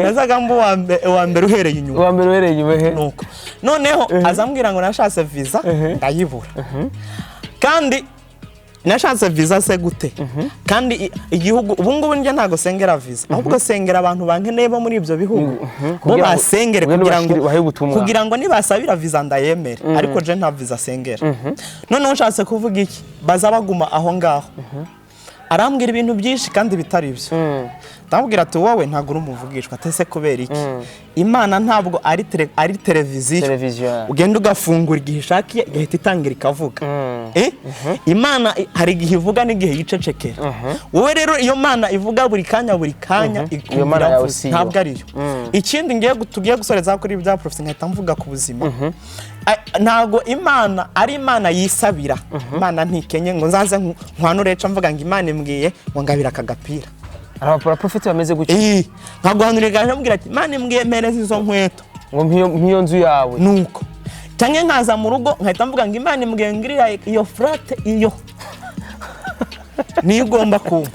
S1: nazaga mbu wa mbere uhereye inyuma.
S2: Wa mbere uhereye inyuma
S1: nuko. Noneho azambwira ngo nashatse visa ndayibura. Kandi nashatse visa se gute? Kandi igihugu ubu ngubu nje ntago sengera visa, ahubwo sengera abantu bankeneye bo muri ibyo bihugu bo basengere kugira ngo nibasabira visa ndayemere, ariko je nta visa sengera. None ushatse kuvuga iki? Baza baguma aho ngaho. Arambwira ibintu byinshi kandi bitari byo. Ndamubwira ati wowe ntago uri umuvugishwa, tese kubera iki? Imana ntabwo ari televiziyo ugenda ugafungura igihe ishakiye igahita itangira ikavuga. Imana hari igihe ivuga n'igihe yicecekera. Wowe rero iyo Mana ivuga buri kanya ikubwira ntabwo ariyo. Ikindi tugiye gusoreza kuri ibya prophecy nkahita mvuga ku buzima. Ntago Imana ari Imana yisabira. Imana ntikenye ngo nzaze nkwanureca mvuga ngo Imana imbwiye ngo ngabira akagapira.
S2: Arabapora prophet bameze gutyo.
S1: Nkaguhanurira nkamubwira ati Imana imbwiye mpereza izo nkweto
S2: ngo mpiyo nzu yawe.
S1: Nuko cyane nkaza mu rugo nkahita mvuga ngo Imana imbwiye ngirira iyo frat iyo ni igomba kuba.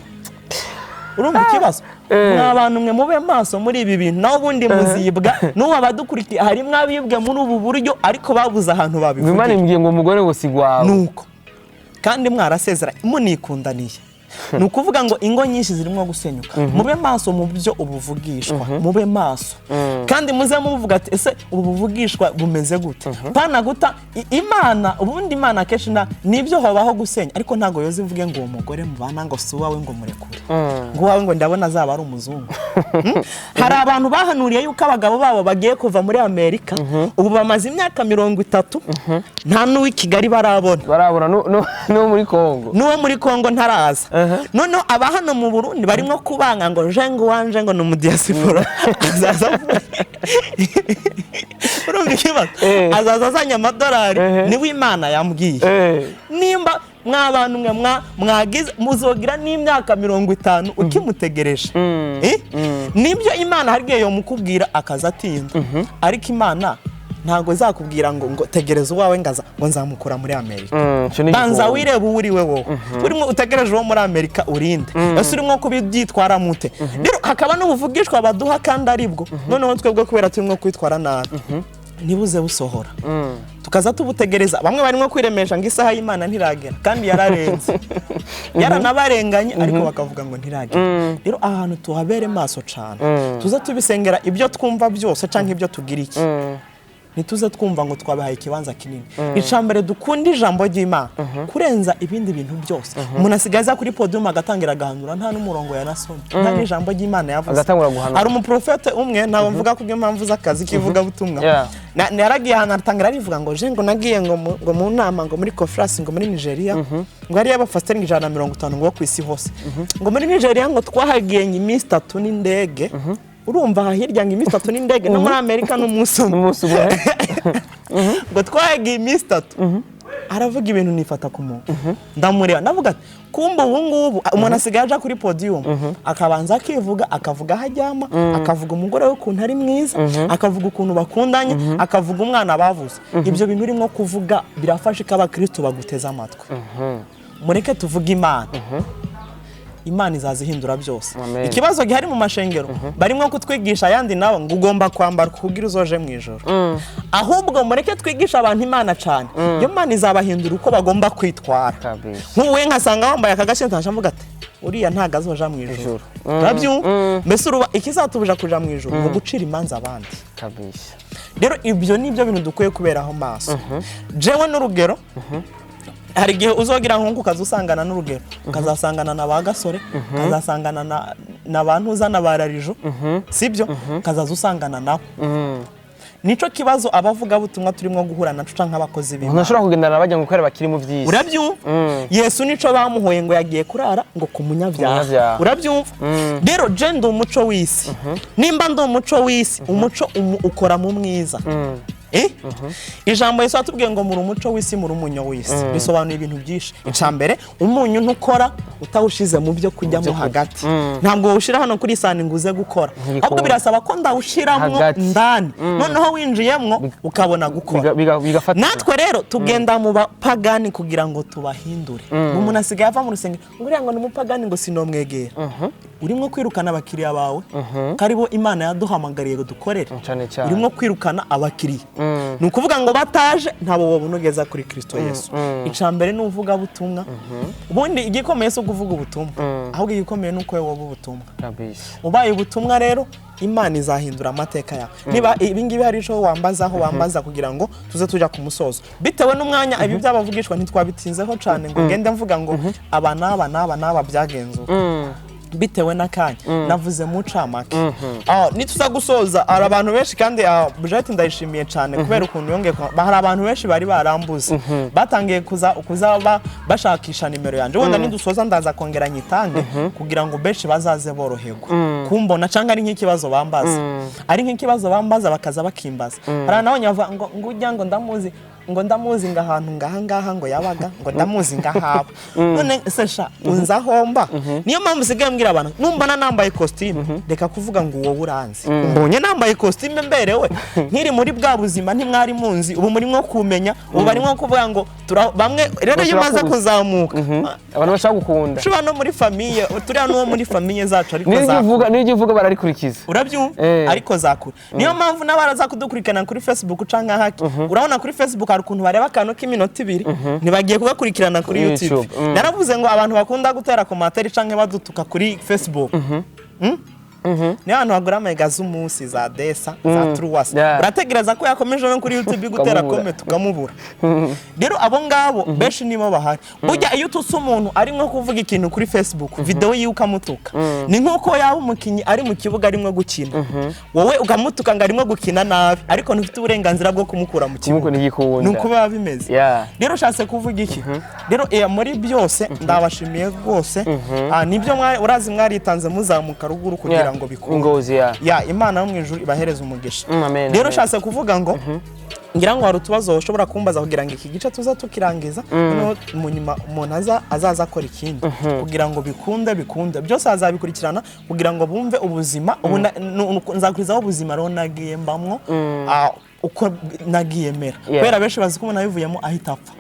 S1: Urumva ikibazo? N'abantu mwe mube maso muri ibi bintu, naho ubundi muzibwa n'uwo abadukurikiye harimo abibwe muri ubu buryo, ariko babuze ahantu babivuga.
S2: Imana imbwiye ngo umugore ngo sigwawe.
S1: Nuko kandi mwarasezera munikundaniye. Nukuvuga ngo ingo nyinshi zirimo gusenyuka. Mube maso mu byo ubuvugishwa, mube maso. Kandi muze muvuga ati ese ubuvugishwa bumeze gute? Pana guta Imana, ubundi Imana keshi nibyo habaho gusenya, ariko ntago yoze mvuge ngo umugore mubana ngo si wawe ngo murekure. Ngo wawe ngo ndabona azaba ari umuzungu. Hari abantu bahanuriye yuko abagabo babo bagiye kuva muri Amerika, ubu bamaze imyaka 30 nta n'uwi Kigali barabona
S2: no muri Kongo.
S1: N'uwo muri Kongo ntaraza. Noneho abahano mu Burundi barimo kubanga ngo jengo wanje ngo numudiaspora azaza. Urumva ikibazo? Azaza azanye amadolari niwe Imana yambwiye. Nimba mwabantu mwe mwagize muzogira n'imyaka 50 ukimutegereje. Nibyo Imana harigiye yo mukubwira akazatinda, ariko Imana ntago zakubwira ngo tegereza uwawe ngaza ngo nzamukura muri Amerika. Banza wireba uri wewe urimo utegereje wo muri Amerika urinde. Ese urimo kubibyitwara mute? Rero hakaba n'ubuvugishwa baduha kandi aribwo. Noneho twebwe kubera turimo kwitwara nabi nibuze busohora. Tukaza tubutegereza, bamwe barimo kwiremesha ngo isaha y'Imana ntiragera kandi yararenze. Yaranabarenganye ariko bakavuga ngo ntiragera. Rero ahantu tuhabere maso cyane. Tuza tubisengera ibyo twumva byose canke ibyo tugira iki. Nituze twumva ngo twabahaye ikibanza kinini. Icambere dukunda ijambo ry'Imana kurenza ibindi bintu byose. Umuntu asigaza kuri podium agatangira gahanura nta n'umurongo yanasomye. Nta n'ijambo ry'Imana yavuze.
S2: Agatangura guhanura.
S1: Ari umuprofete umwe nawe mvuga kubwe impamvu z'akazi kivuga butumwa. Naragiye ahantu atangira rivuga ngo je ngo nagiye ngo mu nama ngo muri conference ngo muri Nigeria ngo ari abafasiteri 150 ngo ku isi hose. Ngo muri Nigeria ngo twahagiye iminsi 3 n'indege. Urumva hirya ngo iminsi 3 n'indege no muri Amerika no muso ngo twagiye iminsi 3 aravuga ibintu nifata ku muntu ndamureba ndavuga ati kumba ubu ngubu umuntu asigaye aja kuri podium akabanza akivuga akavuga aho ajyama akavuga umugore we ukuntu ari mwiza akavuga ukuntu bakundanye akavuga umwana bavuze ibyo bintu urimo kuvuga birafasha ko abakristo baguteza amatwi mureke tuvuge Imana izazihindura byose ikibazo gihari mu mashengero barimo kutwigisha yandi nawe ngo ugomba kwambara kugira uzoje mu ijoro ahubwo mureke twigisha abantu Imana cyane iyo Imana izabahindura uko bagomba kwitwara nk'uwe nkasanga wambaye akagashye ntashavuga ati uriya ntago azoja mu ijoro urabyumva mbese ikizatubuja kuja mu ijoro ngo gucira imanza abandi rero ibyo nibyo bintu dukwiye kuberaho maso jewe n'urugero hari igihe uzogira nkungu ukazusangana n'urugero ukazasangana na ba gasore ukazasangana na bantu uzana bararijo sibyo ukazazusangana nabo nico kibazo abavuga butumwa turimo guhura naco canka abakozi b'Imana
S2: ntashobora kugendana bajya gukora bakiri mu byisi
S1: urabyumva Yesu nico bamuhoye ngo yagiye kurara ngo ku munyabyaha urabyumva rero je ndi umuco w'isi nimba ndi umuco w'isi umuco ukora mu mwiza ijambo Yesu atubwiye ngo muri umuco w'isi muri umunyo w'isi bisobanuye ibintu byinshi icambere umunyu ntukora utawushize mu byo kujyamo hagati ntabwo ushira hano kuri sani nguze gukora ahubwo birasaba ko ndawushiramo ndani noneho winjiyemwo ukabona gukora natwe rero tugenda mu bapagani kugira ngo tubahindure umuntu asigaye ava mu rusengero nguriya ngo ni umupagani ngo sinomwegera urimo kwirukana abakiriya bawe karibo Imana yaduhamagariye ngo dukorere urimo kwirukana abakiriya ni ukuvuga ngo bataje ntabo wabunogeza kuri Kristo Yesu icambere ni uvuga butumwa ubundi igikomeye so kuvuga ubutumwa ahubwo igikomeye nuko wowe ubutumwa ubaye ubutumwa rero Imana izahindura amateka yawe niba ibingibi hari ico wambaza kugira ngo tuze tuja ku musozo bitewe n'umwanya ibi byabavugishwa ntitwabitinzeho cyane ngo ngende mvuga ngo aba naba byagenzuka bitewe n'akanya navuze mu camake nituza gusoza ari abantu benshi kandi budget ndayishimiye cyane kubera ukuntu yongeye hari abantu benshi bari barambuze batangiye kuza bashakisha nimero yanje wenda nidusoza ndaza kongera nyitange kugira ngo benshi bazaze boroherwa kumbona cyangwa ari nk'ikibazo bambaza bakaza bakimbaza hari naho nyava ngo ujya ngo ndamuzi ngahantu ngahangaha ngo yabaga ngo ndamuzi ngahaba none sesha unzahomba niyo mpamvu sigaye mbwira abantu numbana nambaye costume reka kuvuga ngo wowe uranzi mbonye nambaye costume mberewe nkiri muri bwa buzima ntimwari munzi ubu muri mwo kumenya ubu bari mwo kuvuga ngo bamwe rero yimaze kuzamuka
S2: abantu bashaka gukunda
S1: shuba no muri famille turi hano muri famille zacu ariko
S2: niyo uvuga bararikurikiza
S1: urabyumva ariko zakura niyo mpamvu nabaraza kudukurikirana kuri Facebook canka haki urabona kuri Facebook ukuntu bareba akantu k'iminota 2 ntibagiye kugakurikirana kuri YouTube naravuze ngo abantu bakunda gutera commentaire canke badutuka kuri Facebook ni abantu bagura amagazi umunsi za desa za truwas urategereza ko yakomeje no kuri YouTube gutera comment ukamubura rero abo ngabo benshi nibo bahari burya iyo tusa umuntu ari nko kuvuga ikintu kuri Facebook video yuka mutuka ni nkuko yaba umukinyi ari mu kibuga arimo gukina wowe ukamutuka ngo arimo gukina nabi ariko ntufite uburenganzira bwo kumukura mu kibuga nuko biba bimeze rero shase kuvuga iki rero muri byose ndabashimiye rwose nibyo urazi mwaritanze muzamuka ruguru kugira ngo
S2: ingozi
S1: Imana yo mu ijuru ibahereza umugisha rero shase kuvuga ngo ngira ngo hari utubazo ushobora kumbaza kugira ngo iki gice tuza tukirangiza munyuma umuntu azaza akora ikindi kugira ngo bikunde byose azabikurikirana kugira ngo bumve ubuzima nzakurizaho ubuzima rero nagiye mbamwo uko nagiye mera kubera benshi bazi ko umuntu abivuyemo ahita apfa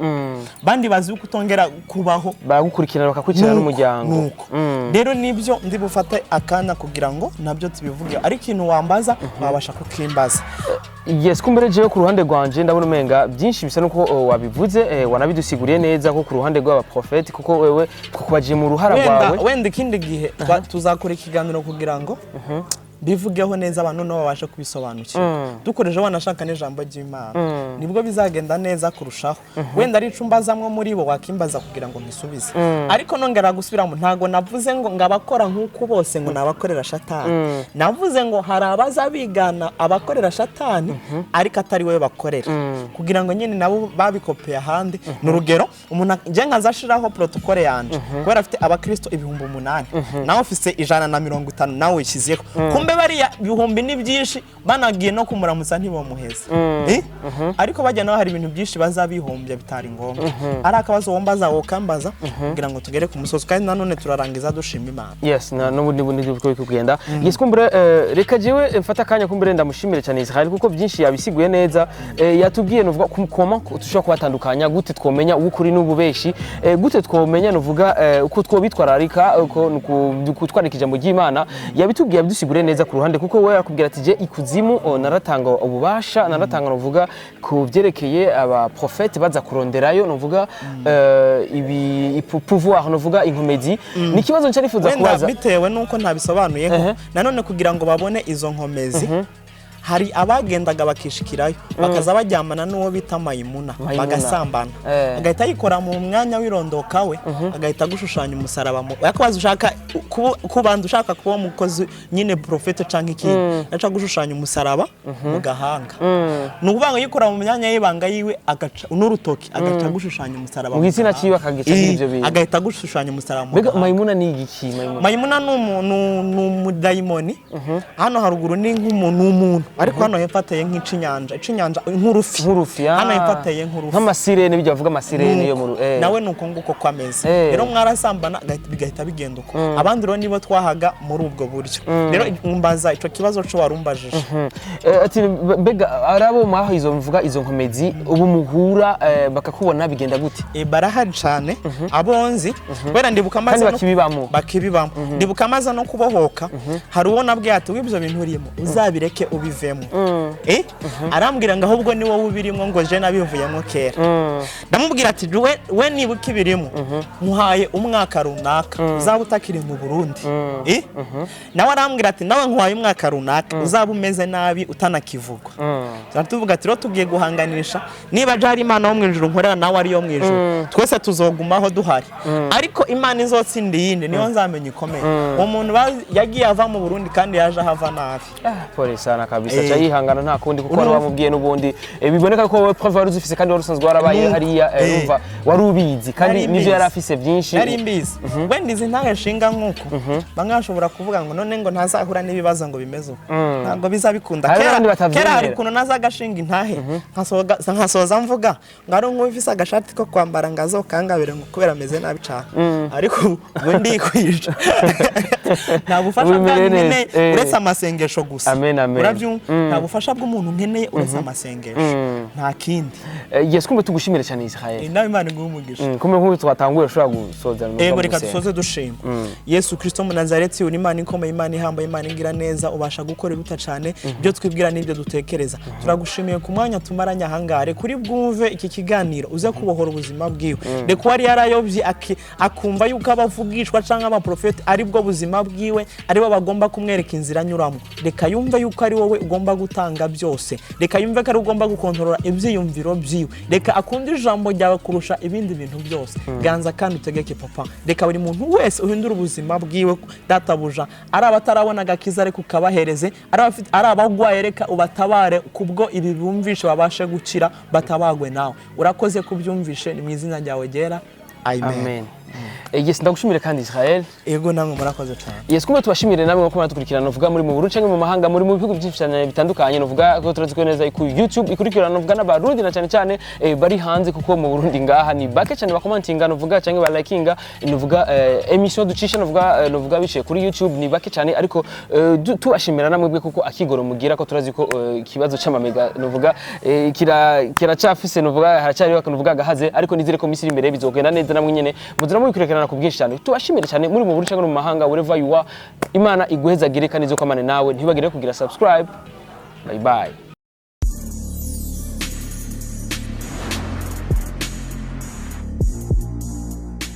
S1: bandi bazi uko utongera kubaho
S2: bagukurikirana bakakurikirana n'umuryango
S1: rero nibyo ndi bufate akana kugira ngo nabyo tubivuge ari ikintu wambaza wabasha kukimbaza
S2: yes kumbere jewe ku ruhande rwanje ndabona umenga byinshi bisa nuko wabivuze wanabidusiguriye neza ko ku ruhande rw'aba prophet kuko wewe kubaje mu ruhara rwawe
S1: wenda ikindi gihe tuzakora ikiganiro kugira ngo bivugeho neza abantu no babasha kubisobanukira dukoreje wanashaka n'ijambo ry'Imana nibwo bizagenda neza kurushaho wenda ari icumbazamwe muri bo wakimbaza kugira ngo mpisubize ariko nongera gusubiramo ntago navuze ngo ngabakora nkuko bose ngo nabakorera shatani navuze ngo hari abazabigana abakorera shatani ariko atari we bakorera kugira ngo nyine nabo babikopeye ahandi n'urugero umuntu nje nkazashiraho protocole yanje kubera afite abakristo 8,000 nawe ufise 150 nawe wishizeho kumbe bariya bihumbi ni byinshi banagiye no kumuramutsa ntibamuheza ariko bajya naho hari ibintu byinshi bazabihombya bitari ngombwa ari akabazo wombaza wokambaza kugira ngo tugere ku musozi kandi nanone turarangiza dushima Imana.
S2: Yes, n'ubundi bwo kugenda. Yes, kumbure reka jewe mfata kanya kumbure ndamushimire cyane Israel kuko byinshi yabisiguye neza, yatubwiye nuvuga koma tushobora kubatandukanya gute twomenya ukuri n'ububeshi, gute twomenya nuvuga uko twobitwararika uko twarikije mu ry'Imana, yabitubwiye bidusigure neza ku ruhande kuko we yakubwira ati je ikuzimu naratanga ububasha, naratanga nuvuga ku byerekeye aba prophète baza kuronderayo nuvuga ibi pouvoir nuvuga inkomedi. Ni kibazo ncarifuza kubaza
S1: bitewe nuko ntabisobanuyeho nanone kugira ngo babone izo nkomezi hari abagendaga bakishikirayo bakaza bajyamana n'uwo bita Mayimuna bagasambana agahita yikora mu mwanya wirondoka we agahita gushushanya umusaraba yakabaza ushaka kubanda ushaka kuba umukozi nyine prophète canke iki aca gushushanya umusaraba mu gahanga n'ubanga yikora mu myanya y'ibanga yiwe agaca n'urutoki agaca gushushanya umusaraba
S2: mu gitsina ciwe akagica n'ibyo bintu
S1: agahita gushushanya umusaraba.
S2: Mbega Mayimuna ni igiki?
S1: Mayimuna n'umudayimoni hano haruguru ni nk'umuntu ariko hano yafateye nk'incinyanja nk'urufi hano yafateye nk'urufi
S2: nk'amasirene bijya bavuga amasirene yo mu
S1: nawe nuko nguko kwameze rero mwarasambana bigahita bigenda uko abandi rero nibo twahaga muri ubwo buryo rero mbaza ico kibazo cyo warumbajije
S2: ati mbega arabo mwaho izo mvuga izo nkomezi ubu muhura bakakubona bigenda gute?
S1: Barahari cyane abonzi wera ndibuka amaze
S2: bakibibamo
S1: ndibuka amaze no kubohoka hari uwo nabwiye ati wibyo bintu urimo uzabireke ubivemo arambwira ngo ahubwo ni wowe ubirimo ngo je nabivuyemo kera ndamubwira ati we nibuka ibirimo muhaye umwaka runaka uzaba utakiri mu Burundi nawe arambwira ati nawe nkwaye umwaka runaka uzaba umeze nabi utanakivugwa tuvuga ati rero tugiye guhanganisha niba jari Imana wo mwijuru nkorera nawe ari yo mwijuru twese tuzogumaho duhari ariko Imana izotsinda yindi niyo nzamenya ikomeye umuntu yagiye ava mu Burundi kandi yaje hava nabi
S2: pole sana kabisa cha yihangana nta kundi kuko wari wamubwiye n'ubundi biboneka ko preuve wari uzifise kandi wari usanzwe warabaye hariya umva wari ubizi kandi nivyo yari afise byinshi
S1: yari mbizi wenda izi ntahe shinga nkuko bangashobora kuvuga ngo none ngo ntazahura n'ibibazo ngo bimeze ntabwo bizabikunda kera hari kuno nazagashinga intahe nkasoza mvuga ngaro nk'ufise agashati ko kwambara ngazo kangabire ngo kubera ameze nabi cyane ariko ubu ndikwisha nta bufasha bwanene uretse amasengesho gusa nta bufasha bw'umuntu nkeneye uretse amasengesho nta kindi.
S2: Yes, kumbe tugushimire cyane Israel
S1: nawe Imana ngumugisha
S2: kumbe nk'ubu twatanguye ushobora gusoza
S1: reka dusoze dushima Yesu Kristo mu Nazareti uri Imana ikomeye, Imana ihambaye, Imana ingira neza ubasha gukora biruta cyane byo twibwira n'ibyo dutekereza. Turagushimiye ku mwanya tumaranye ahangare kuri bwumve iki kiganiro uze kubohora ubuzima bwiwe reka wari yarayobye akumva yuko abavugishwa canke abaprofeti ari bwo buzima bwiwe ari bo bagomba kumwereka inzira anyuramo. Reka yumve yuko ari wowe ugomba gutanga byose, reka yumve ko ari ugomba gukontorora ibyiyumviro byiwe, reka akunde ijambo ryawe kurusha ibindi bintu byose. Ganza kandi utegeke papa, reka buri muntu wese uhindura ubuzima bwiwe databuja, ari abatarabona agakiza ariko ukabahereze, ari abagwaye reka ubatabare kubwo ibi bumvishe babashe gukira batabagwe nawe. Urakoze kubyumvishe ni mu izina ryawe gera. Amen.
S2: Yes, ndagushimire kandi Israel.
S1: Yego namwe murakoze cyane.
S2: Yes, kumbe tubashimire namwe ko muradukurikirana novuga muri mu Burundi canke mu mahanga muri mu bihugu byinshi cyane bitandukanye novuga ko turaziko neza ku YouTube ikurikirana novuga n'abarundi na cyane cyane bari hanze kuko mu Burundi ngaha ni bake cyane bakomentinga novuga canke ba likinga novuga emission ducisha novuga biciye kuri YouTube ni bake cyane ariko tubashimira namwe bwe kuko akigoro mugira ko turaziko ikibazo cy'amamega novuga kiracafise novuga haracyari novuga gahaze ariko nizere ko misiri imbere bizogenda neza namwe nyene muri kurekerana ku bwinshi cyane. Tubashimire cyane muri mu Burundi cyangwa mu mahanga wherever you are. Imana iguhezagire kandi zo kwamane nawe ntibagire kugira subscribe. Bye bye.